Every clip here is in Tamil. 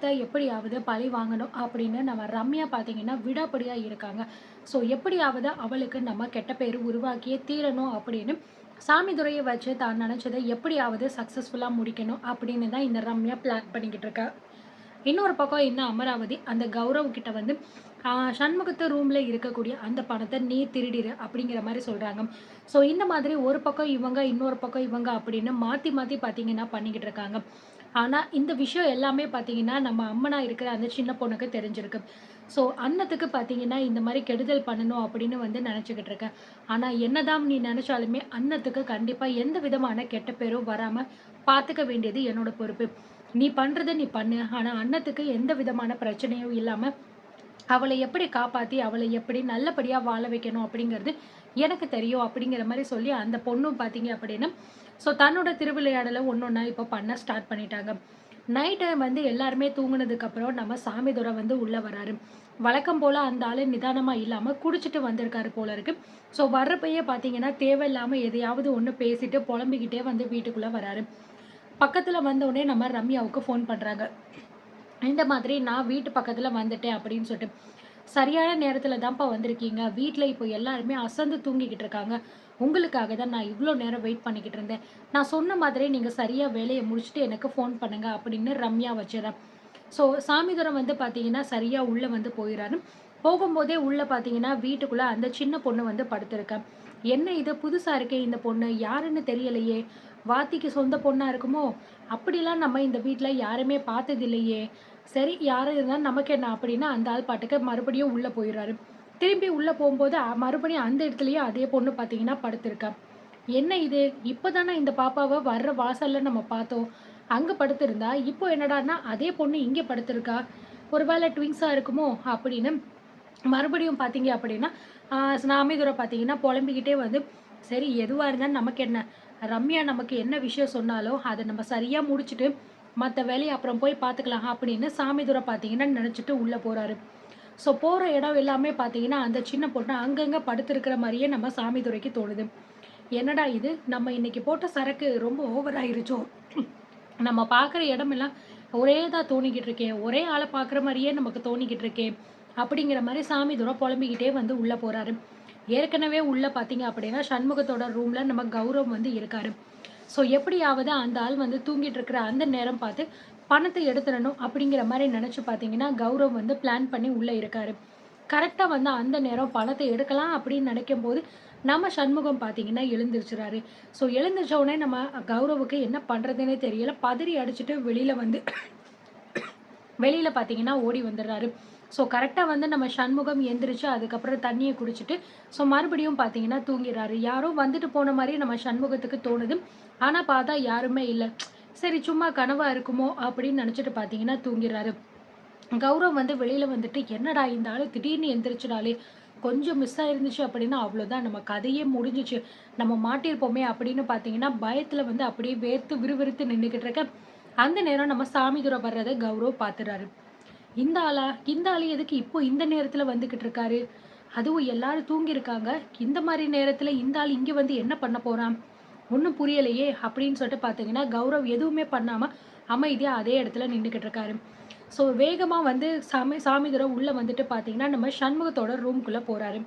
பணத்தை எப்படியாவது பழி வாங்கணும் அப்படின்னு நம்ம ரம்யா பார்த்தீங்கன்னா விடாப்படியாக இருக்காங்க. ஸோ எப்படியாவது அவளுக்கு நம்ம கெட்ட பேர் உருவாக்கியே தீரணும் அப்படின்னு சாமிதுரையை வச்சு தான் நினச்சதை எப்படியாவது சக்ஸஸ்ஃபுல்லாக முடிக்கணும் அப்படின்னு தான் இந்த ரம்யா பிளான் பண்ணிக்கிட்டு இருக்கா. இன்னொரு பக்கம் இந்த அமராவதி அந்த கௌரவ் கிட்ட வந்து சண்முகத்து ரூமில் இருக்கக்கூடிய அந்த பணத்தை நீ திருடிரு அப்படிங்கிற மாதிரி சொல்கிறாங்க. ஸோ இந்த மாதிரி ஒரு பக்கம் இவங்க இன்னொரு பக்கம் இவங்க அப்படின்னு மாற்றி மாற்றி பார்த்தீங்கன்னா பண்ணிக்கிட்டு இருக்காங்க. ஆனால் இந்த விஷயம் எல்லாமே பார்த்தீங்கன்னா நம்ம அம்மனா இருக்கிற அந்த சின்ன பொண்ணுக்கு தெரிஞ்சிருக்கு. ஸோ அன்னத்துக்கு பார்த்தீங்கன்னா இந்த மாதிரி கெடுதல் பண்ணணும் அப்படின்னு வந்து நினச்சிக்கிட்டு இருக்கேன். ஆனால் என்னதான் நீ நினச்சாலுமே அன்னத்துக்கு கண்டிப்பாக எந்த விதமான கெட்ட பேரும் வராமல் பார்த்துக்க வேண்டியது என்னோட பொறுப்பு. நீ பண்ணுறதை நீ பண்ணு. ஆனால் அன்னத்துக்கு எந்த விதமான பிரச்சனையும் இல்லாமல் அவளை எப்படி காப்பாற்றி அவளை எப்படி நல்லபடியாக வாழ வைக்கணும் அப்படிங்கிறது எனக்கு தெரியும் அப்படிங்கிற மாதிரி சொல்லி அந்த பொண்ணும் பார்த்தீங்க அப்படின்னா ஸோ தன்னோட திருவிளையாடலை ஒன்றா இப்போ பண்ண ஸ்டார்ட் பண்ணிட்டாங்க. நைட் டைம் வந்து எல்லாருமே தூங்குனதுக்கப்புறம் நம்ம சாமிதுரை வந்து உள்ளே வராரு. வழக்கம் போல் அந்த ஆள் நிதானமாக இல்லாமல் குடிச்சிட்டு வந்திருக்காரு போல இருக்கு. ஸோ வர்றப்பையே பார்த்தீங்கன்னா தேவையில்லாமல் எதையாவது ஒன்று பேசிட்டு புலம்பிக்கிட்டே வந்து வீட்டுக்குள்ளே வராரு. பக்கத்தில் வந்தோடனே நம்ம ரம்யாவுக்கு ஃபோன் பண்ணுறாங்க. இந்த மாதிரி நான் வீட்டு பக்கத்தில் வந்துட்டேன் அப்படின்னு சொல்லிட்டு. சரியான நேரத்தில் தான்ப்பா வந்திருக்கீங்க. வீட்டில் இப்போ எல்லாருமே அசந்து தூங்கிக்கிட்டு இருக்காங்க. உங்களுக்காக தான் நான் இவ்வளோ நேரம் வெயிட் பண்ணிக்கிட்டு இருந்தேன். நான் சொன்ன மாதிரி நீங்கள் சரியாக வேலையை முடிச்சுட்டு எனக்கு ஃபோன் பண்ணுங்க அப்படின்னு ரம்யா வச்சிடறேன். ஸோ சாமிதுரை வந்து பார்த்தீங்கன்னா சரியாக உள்ளே வந்து போயிடறாரு. போகும்போதே உள்ளே பார்த்தீங்கன்னா வீட்டுக்குள்ளே அந்த சின்ன பொண்ணு வந்து படுத்திருக்கேன். என்ன இது புதுசாக இருக்கே இந்த பொண்ணு, யாருன்னு தெரியலையே, வாத்திக்கு சொந்த பொண்ணாக இருக்குமோ? அப்படிலாம் நம்ம இந்த வீட்டில் யாருமே பார்த்ததில்லையே. சரி யாரும் இருந்தாலும் நமக்கு என்ன அப்படின்னு அந்த ஆள் பாட்டுக்கு மறுபடியும் உள்ளே போயிடுறாரு. திரும்பி உள்ளே போகும்போது மறுபடியும் அந்த இடத்துலையே அதே பொண்ணு பார்த்தீங்கன்னா படுத்திருக்கா. என்ன இது, இப்போ தானே இந்த பாப்பாவை வர்ற வாசலில் நம்ம பார்த்தோம், அங்கே படுத்திருந்தா இப்போ என்னடான்னா அதே பொண்ணு இங்கே படுத்திருக்கா. ஒருவேளை ட்விங்ஸாக இருக்குமோ அப்படின்னு மறுபடியும் பார்த்தீங்க அப்படின்னா சாமிதுரை பார்த்தீங்கன்னா புலம்பிக்கிட்டே வந்து சரி எதுவாக இருந்தாலும் நமக்கு என்ன, ரம்யா நமக்கு என்ன விஷயம் சொன்னாலோ அதை நம்ம சரியாக முடிச்சுட்டு மற்ற வேலையை அப்புறம் போய் பார்த்துக்கலாம் அப்படின்னு சாமிதுரை பார்த்தீங்கன்னா நினச்சிட்டு உள்ளே போகிறாரு. ஸோ போகிற இடம் எல்லாமே பார்த்தீங்கன்னா அந்த சின்ன பொண்ணு அங்கங்கே படுத்திருக்கிற மாதிரியே நம்ம சாமிதுரைக்கு தோணுது. என்னடா இது, நம்ம இன்னைக்கு போட்ட சரக்கு ரொம்ப ஓவர் ஆயிருச்சோ, நம்ம பார்க்குற இடமெல்லாம் ஒரே தான் தோணிக்கிட்டு இருக்கேன், ஒரே ஆளை பார்க்குற மாதிரியே நமக்கு தோணிக்கிட்டு இருக்கேன் அப்படிங்கிற மாதிரி சாமிதுரை புலம்பிக்கிட்டே வந்து உள்ளே போகிறாரு. ஏற்கனவே உள்ளே பார்த்தீங்க அப்படின்னா சண்முகத்தோட ரூமில் நம்ம கௌரவ் வந்து இருக்காரு. ஸோ எப்படியாவது அந்த ஆள் வந்து தூங்கிட்டு இருக்கிற அந்த நேரம் பார்த்து பணத்தை எடுத்துடணும் அப்படிங்கிற மாதிரி நினச்சி பார்த்தீங்கன்னா கௌரவ் வந்து பிளான் பண்ணி உள்ளே இருக்காரு. கரெக்டாக வந்து அந்த நேரம் பணத்தை எடுக்கலாம் அப்படின்னு நினைக்கும் போது நம்ம சண்முகம் பார்த்தீங்கன்னா எழுந்திரிச்சுறாரு. ஸோ எழுந்திரிச்ச உடனே நம்ம கௌரவுக்கு என்ன பண்ணுறதுன்னே தெரியல. பதறி அடிச்சுட்டு வெளியில் பார்த்தீங்கன்னா ஓடி வந்துடுறாரு. ஸோ கரெக்டாக வந்து நம்ம சண்முகம் எந்திரிச்சு அதுக்கப்புறம் தண்ணியை குடிச்சிட்டு ஸோ மறுபடியும் பார்த்தீங்கன்னா தூங்கிடுறாரு. யாரோ வந்துட்டு போன மாதிரி நம்ம சண்முகத்துக்கு தோணுது. ஆனால் பார்த்தா யாருமே இல்லை. சரி சும்மா கனவாக இருக்குமோ அப்படின்னு நினச்சிட்டு பார்த்தீங்கன்னா தூங்கிடுறாரு. கௌரவ் வந்து வெளியில் வந்துட்டு என்னடா இந்த ஆள் திடீர்னு எந்திரிச்சிடாலே, கொஞ்சம் மிஸ் ஆயிருந்துச்சு அப்படின்னா அவ்வளோதான், நம்ம கதையே முடிஞ்சிச்சு, நம்ம மாட்டியிருப்போமே அப்படின்னு பார்த்தீங்கன்னா பயத்தில் வந்து அப்படியே வேர்த்து விறுவிறுத்து நின்றுக்கிட்டு இருக்க அந்த நேரம் நம்ம சாமிதுரை வர்றதை கௌரவ் பார்த்துறாரு. இந்த ஆள் எதுக்கு இப்போ இந்த நேரத்தில் வந்துக்கிட்டு இருக்காரு, அதுவும் எல்லாரும் தூங்கியிருக்காங்க, இந்த மாதிரி நேரத்தில் இந்த ஆள் இங்கே வந்து என்ன பண்ண போகிறான், ஒன்றும் புரியலையே அப்படின்னு சொல்லிட்டு பார்த்தீங்கன்னா கௌரவ் எதுவுமே பண்ணாமல் அமைதியாக அதே இடத்துல நின்றுக்கிட்டு இருக்காரு. ஸோ வேகமாக வந்து சாமிதுரை உள்ளே வந்துட்டு பார்த்தீங்கன்னா நம்ம சண்முகத்தோட ரூம்குள்ளே போகிறாரு.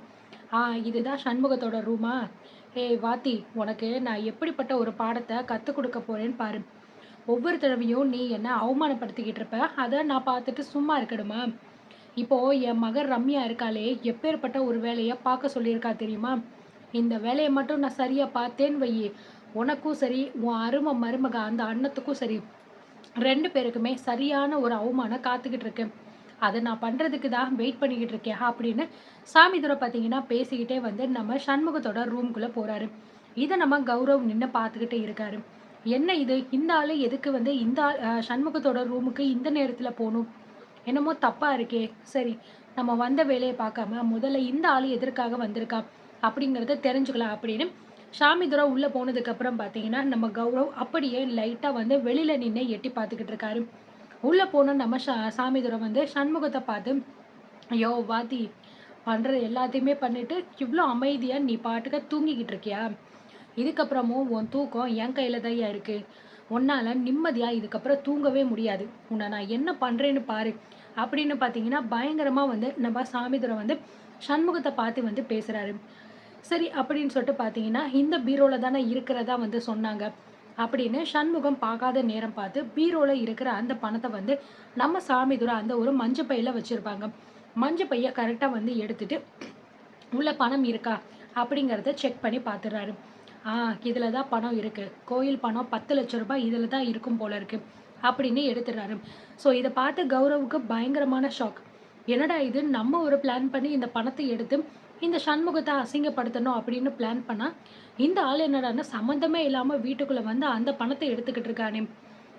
இதுதான் சண்முகத்தோட ரூமா? ஏய் வாத்தி, உனக்கு நான் எப்படிப்பட்ட ஒரு பாடத்தை கற்றுக் கொடுக்க போகிறேன்னு பாரு. ஒவ்வொரு தடவையும் நீ என்ன அவமானப்படுத்திக்கிட்டு இருப்ப, அதை நான் பார்த்துட்டு சும்மா இருக்கணுமா? இப்போது என் மகன் ரம்யா இருக்காளே, எப்பேற்பட்ட ஒரு வேலையை பார்க்க சொல்லியிருக்கா தெரியுமா? இந்த வேலையை மட்டும் நான் சரியாக பார்த்தேன்னு வையி, உனக்கும் சரி உன் அருமை மருமக அந்த அன்னத்துக்கும் சரி 2 பேருக்குமே சரியான ஒரு அவமானம் காத்துக்கிட்டு இருக்கேன். அதை நான் பண்ணுறதுக்கு தான் வெயிட் பண்ணிக்கிட்டு இருக்கேன் அப்படின்னு சாமிதுரை பார்த்தீங்கன்னா பேசிக்கிட்டே வந்து நம்ம சண்முகத்தோட ரூம்குள்ளே போகிறாரு. இதை நம்ம கௌரவ் நின்று பார்த்துக்கிட்டே இருக்காரு. என்ன இது, இந்த ஆள் எதுக்கு வந்து இந்த சண்முகத்தோட ரூமுக்கு இந்த நேரத்தில் போகணும், என்னமோ தப்பாக இருக்கே. சரி நம்ம வந்த வேலையை பார்க்காம முதல்ல இந்த ஆள் எதற்காக வந்திருக்கா அப்படிங்கிறத தெரிஞ்சுக்கலாம் அப்படின்னு சாமிதுரை உள்ளே போனதுக்கப்புறம் பார்த்தீங்கன்னா நம்ம கௌரவ் அப்படியே லைட்டாக வந்து வெளியில் நின்று எட்டி பார்த்துக்கிட்டு இருக்காரு. உள்ளே போன நம்ம சாமிதுரை வந்து சண்முகத்தை பார்த்து, ஐயோ வாத்தி, பண்ணுறது எல்லாத்தையுமே பண்ணிவிட்டு இவ்வளோ அமைதியாக நீ பாட்டுக்க தூங்கிக்கிட்டு இருக்கியா? இதுக்கப்புறமும் உன் தூக்கம் என் கையில் தான் இருக்குது. உன்னால் நிம்மதியாக இதுக்கப்புறம் தூங்கவே முடியாது. உன்னை நான் என்ன பண்ணுறேன்னு பாரு அப்படின்னு பார்த்தீங்கன்னா பயங்கரமாக வந்து நம்ம சாமிதுரை வந்து சண்முகத்தை பார்த்து வந்து பேசுகிறாரு. சரி அப்படின்னு சொல்லிட்டு பார்த்தீங்கன்னா இந்த பீரோவில் தானே இருக்கிறதா வந்து சொன்னாங்க அப்படின்னு சண்முகம் பார்க்காத நேரம் பார்த்து பீரோவில் இருக்கிற அந்த பணத்தை வந்து நம்ம சாமிதுரை அந்த ஒரு மஞ்சள் பையில் வச்சுருப்பாங்க. மஞ்சள் பையை கரெக்டாக வந்து எடுத்துட்டு உள்ள பணம் இருக்கா அப்படிங்கிறத செக் பண்ணி பார்த்துடுறாரு. இதில் தான் பணம் இருக்குது, கோயில் பணம் 10 லட்சம் ரூபாய் இதில் தான் இருக்கும் போல இருக்குது அப்படின்னு எடுத்துடுறாரு. ஸோ இதை பார்த்து கௌரவுக்கு பயங்கரமான ஷாக். என்னடா இது, நம்ம ஒரு பிளான் பண்ணி இந்த பணத்தை எடுத்து இந்த சண்முகத்தை அசிங்கப்படுத்தணும் அப்படின்னு பிளான் பண்ணால் இந்த ஆள் என்னடான்னா சம்மந்தமே இல்லாமல் வீட்டுக்குள்ளே வந்து அந்த பணத்தை எடுத்துக்கிட்டு இருக்கானே.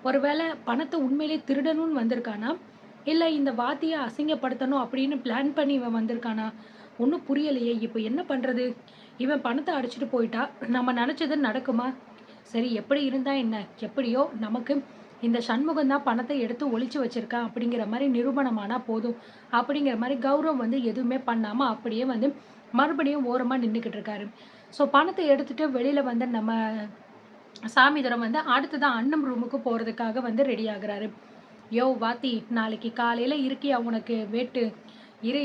ஒருவேளை பணத்தை உண்மையிலே திருடணும்னு வந்திருக்கானா, இல்லை இந்த வாத்தியை அசிங்கப்படுத்தணும் அப்படின்னு பிளான் பண்ணி இவன் வந்திருக்கானா? ஒன்றும் புரியலையே. இப்போ என்ன பண்ணுறது? இவன் பணத்தை அடிச்சுட்டு போயிட்டா நம்ம நினச்சது நடக்குமா? சரி, எப்படி இருந்தா என்ன, எப்படியோ நமக்கு இந்த சண்முகம் தான் பணத்தை எடுத்து ஒளிச்சு வச்சிருக்கான் அப்படிங்கிற மாதிரி நிரூபணமானா போதும் அப்படிங்கிற மாதிரி கௌரவம் வந்து எதுவுமே பண்ணாமல் அப்படியே வந்து மறுபடியும் ஓரமாக நின்றுக்கிட்டு இருக்காரு. ஸோ பணத்தை எடுத்துட்டு வெளியில் வந்து நம்ம சாமிதுரம் வந்து அடுத்ததான் அண்ணன் ரூமுக்கு போகிறதுக்காக வந்து ரெடி ஆகுறாரு. யோ வாத்தி, நாளைக்கு காலையில் இருக்கியா உனக்கு வேட்டு? இரு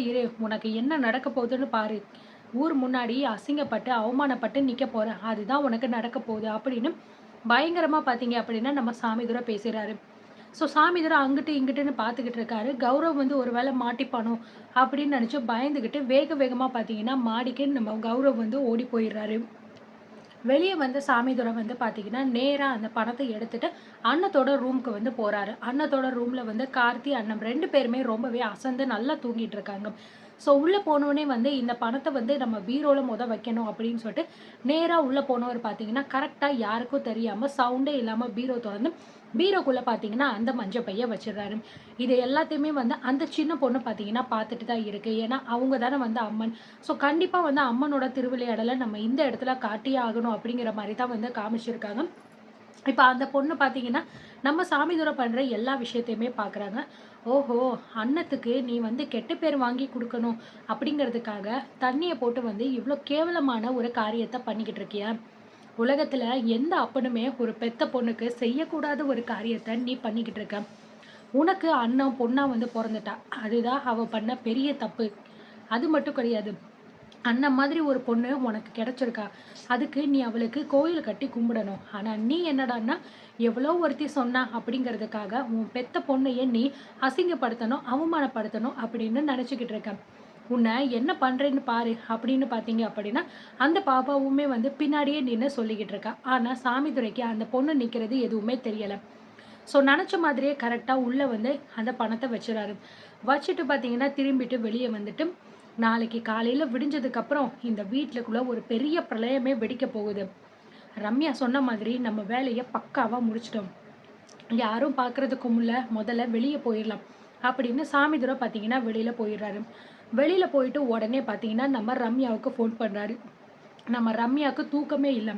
உனக்கு என்ன நடக்க போகுதுன்னு பாரு. ஊர் முன்னாடி அசிங்கப்பட்டு அவமானப்பட்டு நிற்க போகிறேன், அதுதான் உனக்கு நடக்க போகுது அப்படின்னு பயங்கரமாக பார்த்தீங்க அப்படின்னா நம்ம சாமிதுரை பேசுகிறாரு. ஸோ சாமிதுரை அங்கிட்டு இங்கிட்டுன்னு பார்த்துக்கிட்டு இருக்காரு. கௌரவ் வந்து ஒரு வேளை மாட்டிப்பானோ அப்படின்னு நினச்சி பயந்துக்கிட்டு வேகமாக பார்த்தீங்கன்னா மாடிக்கு நம்ம கௌரவ் வந்து ஓடி போயிடுறாரு. வெளியே வந்து சாமிதுரை வந்து பார்த்தீங்கன்னா நேராக அந்த பணத்தை எடுத்துட்டு அண்ணத்தோட ரூமுக்கு வந்து போகிறாரு. அண்ணத்தோட ரூமில் வந்து கார்த்தி அண்ணன் 2 பேருமே ரொம்பவே அசந்து நல்லா தூங்கிட்டு இருக்காங்க. ஸோ உள்ளே போனோடனே வந்து இந்த பணத்தை வந்து நம்ம பீரோவில் வைக்கணும் அப்படின்னு சொல்லிட்டு நேராக உள்ளே போனவர் பார்த்தீங்கன்னா கரெக்டாக யாருக்கும் தெரியாமல் சவுண்டே இல்லாமல் பீரோ திறந்து பீரோக்குள்ளே பார்த்தீங்கன்னா அந்த மஞ்சள் பையை வச்சிடுறாரு. இது எல்லாத்தையுமே வந்து அந்த சின்ன பொண்ணு பார்த்தீங்கன்னா பார்த்துட்டு தான் இருக்குது. ஏன்னா அவங்க தானே வந்து அம்மன். ஸோ கண்டிப்பாக வந்து அம்மனோட திருவிளையாடலை நம்ம இந்த இடத்துல காட்டியே ஆகணும் அப்படிங்கிற மாதிரி தான் வந்து காமிச்சிருக்காங்க. இப்போ அந்த பொண்ணு பார்த்தீங்கன்னா நம்ம சாமிதுரை பண்ணுற எல்லா விஷயத்தையுமே பார்க்குறாங்க. ஓஹோ, அன்னத்துக்கு நீ வந்து கெட்ட பேர் வாங்கி கொடுக்கணும் அப்படிங்கிறதுக்காக தண்ணியை போட்டு வந்து இவ்வளோ கேவலமான ஒரு காரியத்தை பண்ணிக்கிட்டு இருக்கியா? உலகத்தில் எந்த அப்பனுமே ஒரு பெத்த பொண்ணுக்கு செய்யக்கூடாத ஒரு காரியத்தை நீ பண்ணிக்கிட்டு இருக்க. உனக்கு அண்ணன் பொண்ணா வந்து பிறந்துட்டா, அதுதான் அவள் பண்ண பெரிய தப்பு. அது மட்டும் கிடையாது, அண்ணன் மாதிரி ஒரு பொண்ணு உனக்கு கிடைச்சிருக்கா, அதுக்கு நீ அவளுக்கு கோயில் கட்டி கும்பிடணும். ஆனால் நீ என்னடான்னா எவ்வளோ ஒருத்தி சொன்னா அப்படிங்கிறதுக்காக உன் பெத்த பொண்ணையே நீ அசிங்கப்படுத்தணும் அவமானப்படுத்தணும் அப்படின்னு நினச்சிக்கிட்டு இருக்க. உன்னை என்ன பண்ணுறேன்னு பாரு அப்படின்னு பார்த்தீங்க அப்படின்னா அந்த பாப்பாவுமே வந்து பின்னாடியே நின்று சொல்லிக்கிட்டு இருக்கா. ஆனால் சாமிதுரைக்கு அந்த பொண்ணு நிற்கிறது எதுவுமே தெரியலை. ஸோ நினச்ச மாதிரியே கரெக்டாக உள்ளே வந்து அந்த பணத்தை வச்சுறாரு. வச்சுட்டு பார்த்தீங்கன்னா திரும்பிட்டு வெளியே வந்துட்டு நாளைக்கு காலையில் விடிஞ்சதுக்கப்புறம் இந்த வீட்டுக்குள்ளே ஒரு பெரிய பிரளயமே வெடிக்க போகுது. ரம்யா சொன்ன மாதிரி நம்ம வேலையை பக்காவாக முடிச்சிட்டோம், யாரும் பார்க்குறதுக்கு முதல்ல வெளியே போயிடலாம் அப்படின்னு சாமிதுரை பார்த்தீங்கன்னா வெளியில் போயிடுறாரு. வெளியில் போயிட்டு உடனே பார்த்தீங்கன்னா நம்ம ரம்யாவுக்கு ஃபோன் பண்ணுறாரு. நம்ம ரம்யாவுக்கு தூக்கமே இல்லை.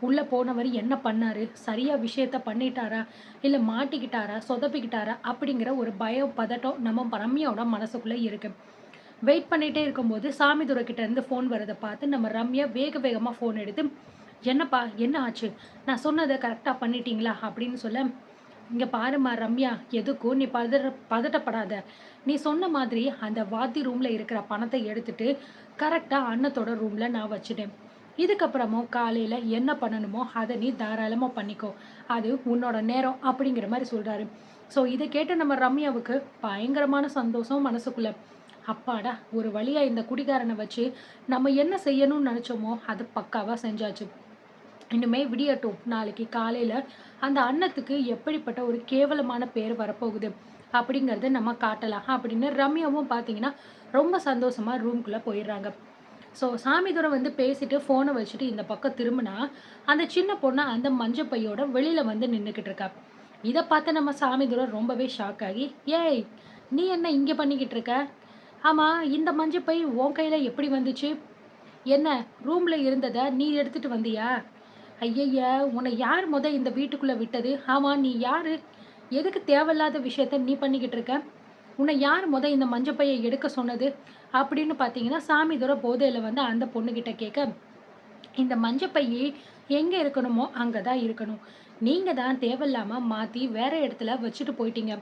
உள்ளே போனவர் என்ன பண்ணாரு, சரியாக விஷயத்த பண்ணிட்டாரா இல்லை மாட்டிக்கிட்டாரா சொதப்பிக்கிட்டாரா அப்படிங்கிற ஒரு பயம் பதட்டம் நம்ம ரம்யாவோட மனசுக்குள்ளே இருக்குது. வெயிட் பண்ணிகிட்டே இருக்கும்போது சாமிதுரை கிட்டேருந்து ஃபோன் வரதை பார்த்து நம்ம ரம்யா வேகமாக ஃபோன் எடுத்து, என்னப்பா என்ன ஆச்சு, நான் சொன்னதை கரெக்டாக பண்ணிட்டீங்களா அப்படின்னு சொல்ல, இங்கே பாருமா ரம்யா, எதுக்கும் நீ பதட்டப்படாத. நீ சொன்ன மாதிரி அந்த வாத்தி ரூமில் இருக்கிற பணத்தை எடுத்துட்டு கரெக்டாக அண்ணத்தோட ரூமில் நான் வச்சுட்டேன். இதுக்கப்புறமும் காலையில் என்ன பண்ணணுமோ அதை நீ தாராளமாக பண்ணிக்கோ, அது உன்னோட நேரம் அப்படிங்கிற மாதிரி சொல்கிறாரு. ஸோ இதை கேட்டு நம்ம ரம்யாவுக்கு பயங்கரமான சந்தோஷம் மனசுக்குள்ள. அப்பாடா, ஒரு வழியாக இந்த குடிகாரனை வச்சு நம்ம என்ன செய்யணும்னு நினச்சோமோ அது பக்காவாக செஞ்சாச்சு. இனிமே விடியட்டும், நாளைக்கு காலையில் அந்த அன்னத்துக்கு எப்படிப்பட்ட ஒரு கேவலமான பேர் வரப்போகுது அப்படிங்கிறத நம்ம காட்டலாம் அப்படின்னு ரம்யாவும் பார்த்தீங்கன்னா ரொம்ப சந்தோஷமாக ரூம்குள்ளே போயிடுறாங்க. ஸோ சாமிதுரை வந்து பேசிட்டு ஃபோனை வச்சுட்டு இந்த பக்கம் திரும்பினா அந்த சின்ன பொண்ணை அந்த மஞ்சள் பையோட வெளியில் வந்து நின்றுக்கிட்டு இருக்கா. இதை பார்த்து நம்ம சாமிதுரை ரொம்பவே ஷாக் ஆகி, ஏய் நீ என்ன இங்கே பண்ணிக்கிட்டு இருக்க? ஆமாம், இந்த மஞ்சள் பை உன் கையில் எப்படி வந்துச்சு? என்ன ரூமில் இருந்ததை நீ எடுத்துகிட்டு வந்தியா? ஐயய்ய, உன்னை யார் இந்த வீட்டுக்குள்ளே விட்டது? ஆமாம், நீ யார்? எதுக்கு தேவையில்லாத விஷயத்த நீ பண்ணிக்கிட்டு இருக்க? உன்னை யார் இந்த மஞ்சப்பையை எடுக்க சொன்னது அப்படின்னு பார்த்தீங்கன்னா சாமிதுரை போதையில் வந்து அந்த பொண்ணுக்கிட்ட கேட்க, இந்த மஞ்சப்பையே எங்கே இருக்கணுமோ அங்கே தான் இருக்கணும். நீங்க தான் தேவையில்லாம மாத்தி வேற இடத்துல வச்சுட்டு போயிட்டீங்க.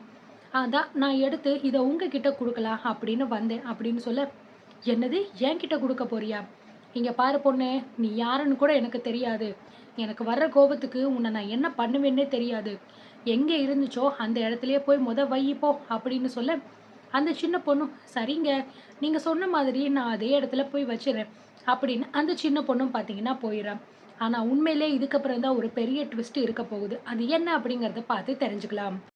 அதான் நான் எடுத்து இத உங்ககிட்ட குடுக்கலாம் அப்படின்னு வந்தேன்" அப்படின்னு சொல்ல, "என்னது என்கிட்ட குடுக்க போறியா? இங்க பாரு பொண்ணே, நீ யாருன்னு கூட எனக்கு தெரியாது. எனக்கு வர்ற கோபத்துக்கு உன்ன நான் என்ன பண்ணுவேன்னே தெரியாது. எங்க இருந்துச்சோ அந்த இடத்திலேயே போய் வை போ" அப்படின்னு சொல்ல, அந்த சின்ன பொண்ணும், "சரிங்க, நீங்க சொன்ன மாதிரி நான் அதே இடத்துல போய் வச்சுர்றேன்" அப்படின்னு அந்த சின்ன பொண்ணும் பார்த்தீங்கன்னா போயிர்றா. ஆனா உண்மையிலே இதுக்கப்புறம் தான் ஒரு பெரிய ட்விஸ்ட் இருக்க போகுது. அது என்ன அப்படிங்கிறத பார்த்து தெரிஞ்சுக்கலாம்.